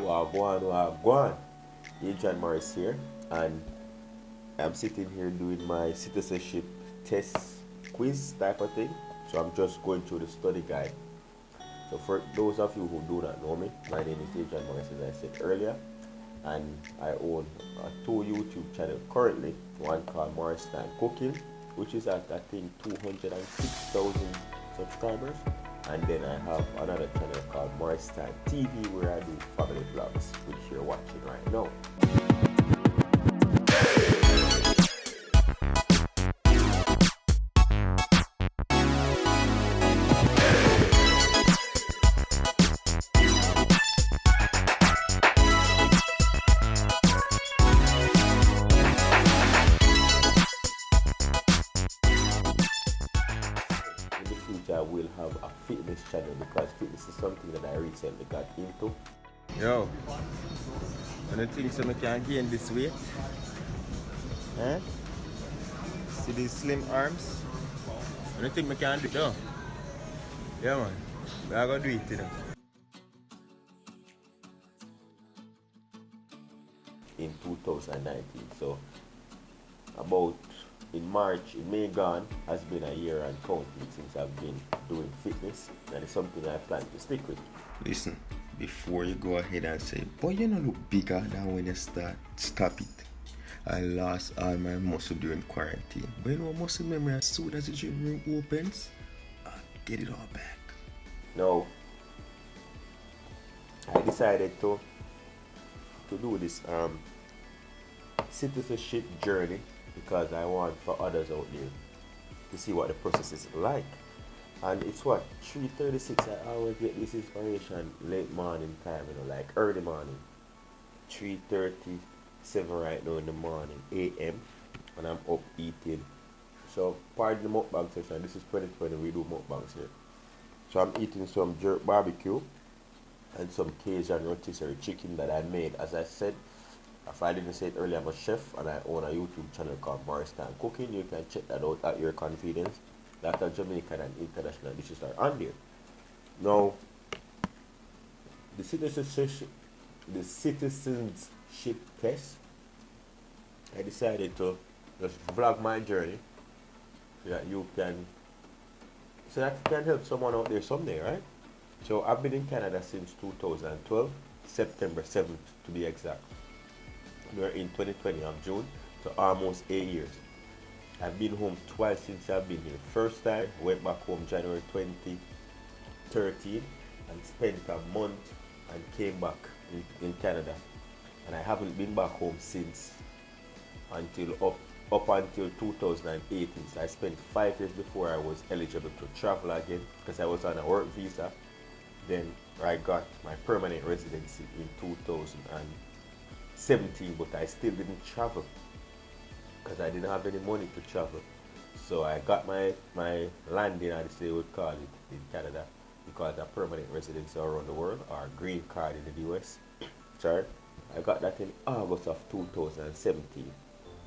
Wagwan. Adrian Morris here, and I'm sitting here doing my citizenship test quiz type of thing. So I'm just going through the study guide. So for those of you who do not know me, my name is Adrian Morris, as I said earlier, and I own two YouTube channels currently. One called Morris Time Cooking, which is at I think 206,000 subscribers. And then I have another channel called Morris Time TV where I do family vlogs, which you're watching right now. In the future, I will have a fitness channel because fitness is something that I recently got into. Yo, I don't think so I can gain this weight. Eh? See these slim arms? I don't think I can do it. No. Yeah, man. But I gotta do it, you know. In 2019, so about in March, in May gone, has been a year and counting since I've been doing fitness, and it's something I plan to stick with. Listen, before you go ahead and say, boy, you don't look bigger than when you stop it. I lost all my muscle during quarantine. But you know, muscle memory, as soon as the gym room opens, I get it all back. No, I decided to do this citizenship journey because I want for others out there to see what the process is like. And it's what, 3:36, I always get this inspiration late morning time, you know, like early morning. 3:37 right now in the morning, AM, and I'm up eating. So pardon the mukbang session, this is 2020, we do mukbangs here. So I'm eating some jerk barbecue and some Cajun rotisserie chicken that I made. As I said, if I didn't say it earlier, I'm a chef and I own a YouTube channel called Morris Time Cooking. You can check that out at your convenience. That are Jamaican and international dishes are on there. Now, the citizenship test, I decided to just vlog my journey so that you can help someone out there someday, right? So I've been in Canada since 2012, September 7th to be exact. We're in 2020 of June, so almost 8 years. I've been home twice since I've been here. First time, went back home January 2013 and spent a month and came back in Canada. And I haven't been back home since until up until 2018. So I spent 5 years before I was eligible to travel again because I was on a work visa. Then I got my permanent residency in 2017, but I still didn't travel because I didn't have any money to travel. So I got my landing, as they would call it in Canada, because a permanent residency around the world, or green card in the US. Sorry, I got that in August of 2017,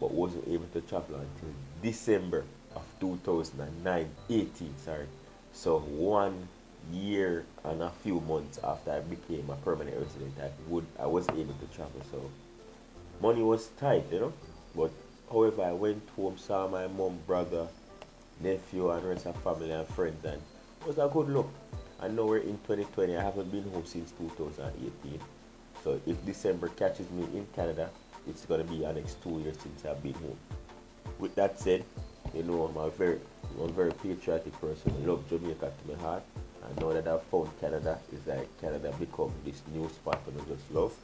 but wasn't able to travel until December of 2018. Sorry, so 1 year and a few months after I became a permanent resident, I was able to travel. So money was tight, you know, but however, I went home, saw my mom, brother, nephew, and rest of family and friends, and it was a good look. And now we're in 2020. I haven't been home since 2018. So if December catches me in Canada, it's gonna be the next 2 years since I've been home. With that said, you know, I'm a very patriotic person. I love Jamaica to my heart. And now that I've found Canada, it's like Canada become this new spot that I just love.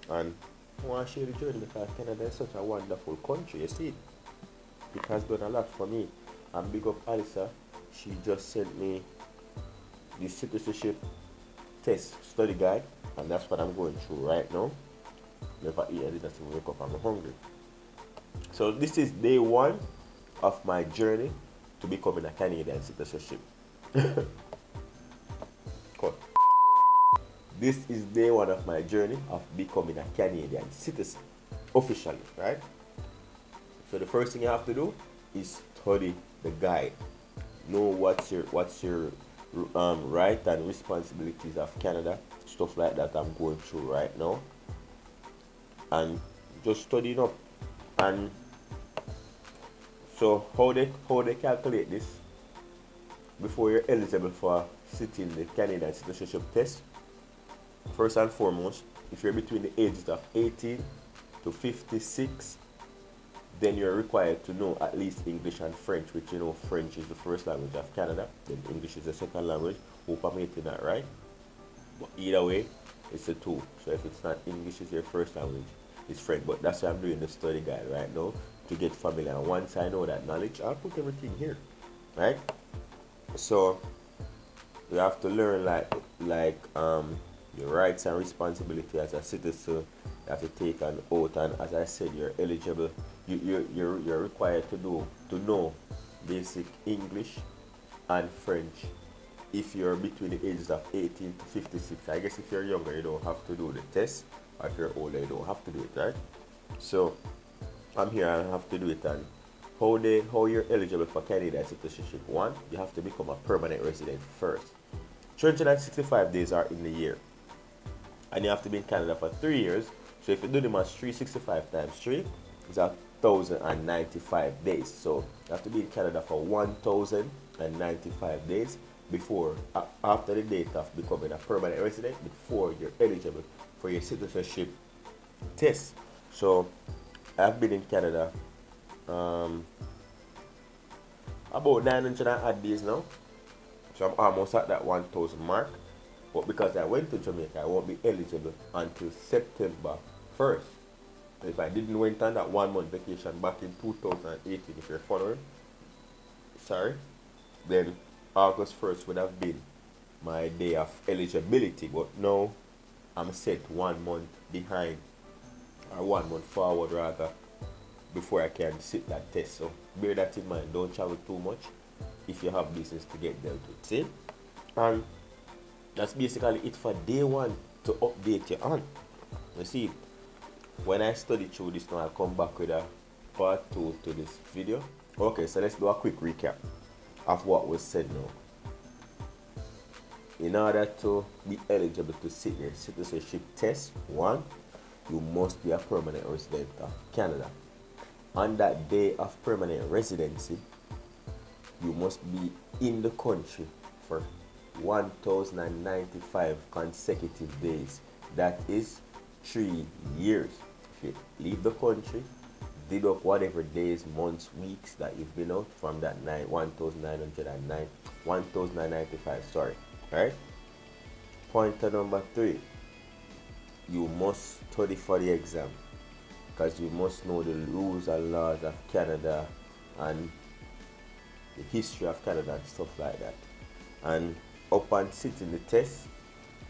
And I want to share the journey because Canada is such a wonderful country, you see. It has done a lot for me. And big up Alisa, she just sent me the citizenship test study guide, and that's what I'm going through right now. Never eat, I didn't wake up, I'm hungry. So this is day 1 of my journey to becoming a Canadian citizenship. Cool. This is day 1 of my journey of becoming a Canadian citizen, officially, right? So the first thing you have to do is study the guide. Know what's your right and responsibilities of Canada. stuff like that I'm going through right now, and just studying up. And so how they calculate this before you're eligible for sitting the Canadian citizenship test? First and foremost, if you're between the ages of 18 to 56, then you're required to know at least English and French, which French is the first language of Canada, then English is the second language. Hope I'm getting that right. But either way, it's a two. So if it's not English is your first language, it's French. But that's why I'm doing the study guide right now, to get familiar. And once I know that knowledge, I'll put everything here, right? So you have to learn your rights and responsibility as a citizen. You have to take an oath, and as I said, you're eligible. You're required to know basic English and French if you're between the ages of 18 to 56. I guess if you're younger, you don't have to do the test, or if you're older, you don't have to do it, right? So I'm here and I have to do it. And how you're eligible for Canadian citizenship? One, you have to become a permanent resident first. 365 days are in the year, and you have to be in Canada for 3 years. So if you do the math, 365 times 3 is 1,095 days. So you have to be in Canada for 1,095 days after the date of becoming a permanent resident, before you're eligible for your citizenship test. So I've been in Canada about 900 and odd days now. So I'm almost at that 1,000 mark. But because I went to Jamaica, I won't be eligible until September 1st. If I didn't went on that 1 month vacation back in 2018, if you're following, then August 1st would have been my day of eligibility. But now I'm set 1 month behind, or 1 month forward rather, before I can sit that test. So bear that in mind. Don't travel too much if you have business to get dealt with. See? And that's basically it for day one, to update you on. You see, when I study through this now, I'll come back with a part 2 to this video. Okay, so let's do a quick recap of what was said now. In order to be eligible to sit your citizenship test, 1, you must be a permanent resident of Canada. On that day of permanent residency, you must be in the country for 1,095 consecutive days. That is 3 years. If you leave the country, deduct whatever days, months, weeks that you've been out from that 1,995, sorry. Alright? Pointer number 3. You must study for the exam, because you must know the rules and laws of Canada and the history of Canada and stuff like that. And upon sitting the test,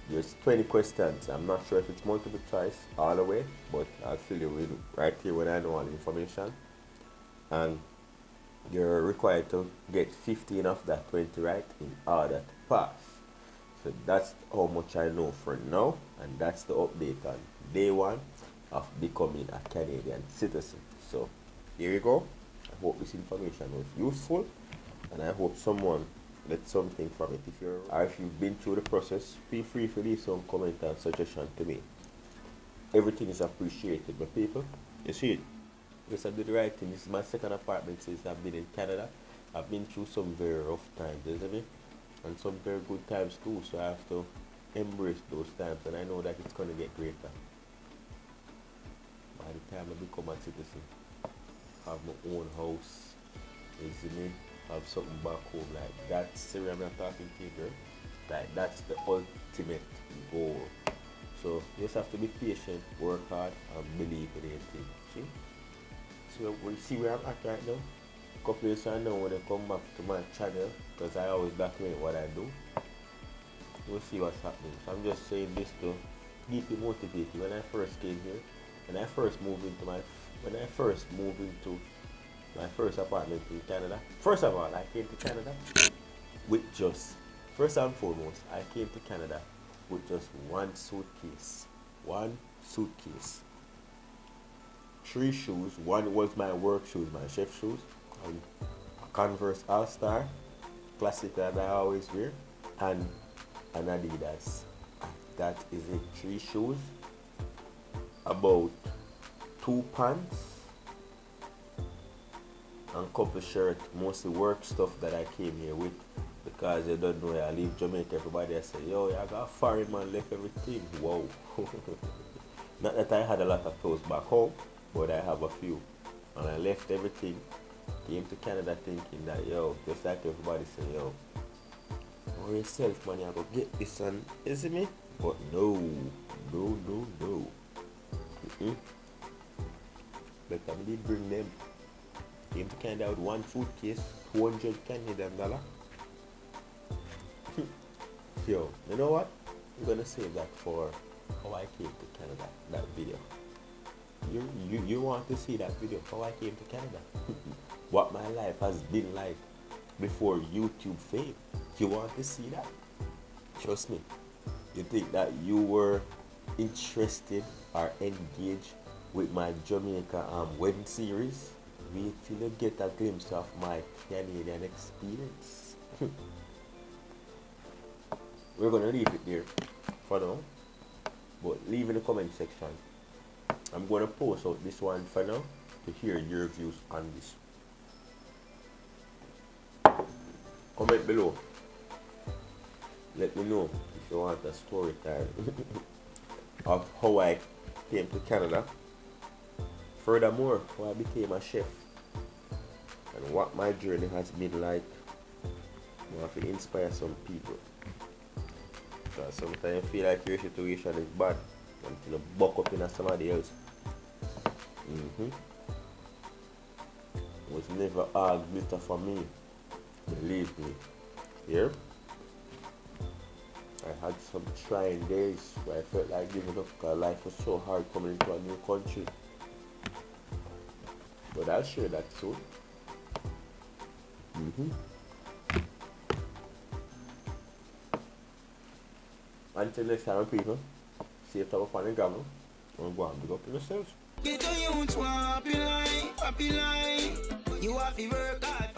there's 20 questions. I'm not sure if it's multiple choice all the way, but I'll fill you in right here when I know all the information. And you're required to get 15 of that 20 right in order to pass. So that's how much I know for now, and that's the update on day 1 of becoming a Canadian citizen. So here you go. I hope this information was useful, and I hope someone get something from it. If you've been through the process, feel free to leave some comment and suggestion to me. Everything is appreciated, my people. You see it? Yes, I did the right thing. This is my second apartment since I've been in Canada. I've been through some very rough times, isn't it? And some very good times too, so I have to embrace those times, and I know that it's going to get greater by the time I become a citizen. Have my own house, isn't it? Have something back home. Like that's I'm not talking to you, girl. Like that's the ultimate goal. So you just have to be patient, work hard, and believe in anything. See? So we see where I'm at right now. A couple years from now, when I come back to my channel, because I always document what I do, we'll see what's happening. So I'm just saying this to keep you motivated. When I first came here, when I first moved into my first apartment in Canada. First of all, I came to Canada with first and foremost, I came to Canada with just one suitcase. 3 shoes. One was my work shoes, my chef shoes, and a Converse All-Star Classic that I always wear, and an Adidas That is it. 3 shoes, about 2 pants, and couple shirt, mostly work stuff that I came here with. Because you don't know, I leave Jamaica, everybody I say, yo, I got a foreign man left everything. Whoa. Not that I had a lot of clothes back home, but I have a few. And I left everything, came to Canada thinking that, yo, just like everybody say, yo, for yourself, man, I go get this and, you see me? But no. Mm-mm. But I did bring them. Came to Canada with 1 suitcase, 200 Canadian dollar. Yo, you know what? I'm gonna save that for how I came to Canada, that video. You want to see that video, how I came to Canada? What my life has been like before YouTube fame. You want to see that? Trust me. You think that you were interested or engaged with my Jamaica wedding series? Wait till you get a glimpse of my Canadian experience. We're gonna leave it there for now, but leave in the comment section. I'm gonna post out this one for now to hear your views on this. Comment below. Let me know if you want a story time of how I came to Canada. Furthermore, how I became a chef and what my journey has been like. I have to inspire some people. Because sometimes you feel like your situation is bad until you buck up in somebody else. It was never all glitter for me. Believe me. Here, I had some trying days where I felt like giving up because life was so hard coming into a new country. But I'll share that soon. Until next time, people, safe time upon the gravel, and go and big up yourselves. Get a youth, happy life, happy life. You have to work hard.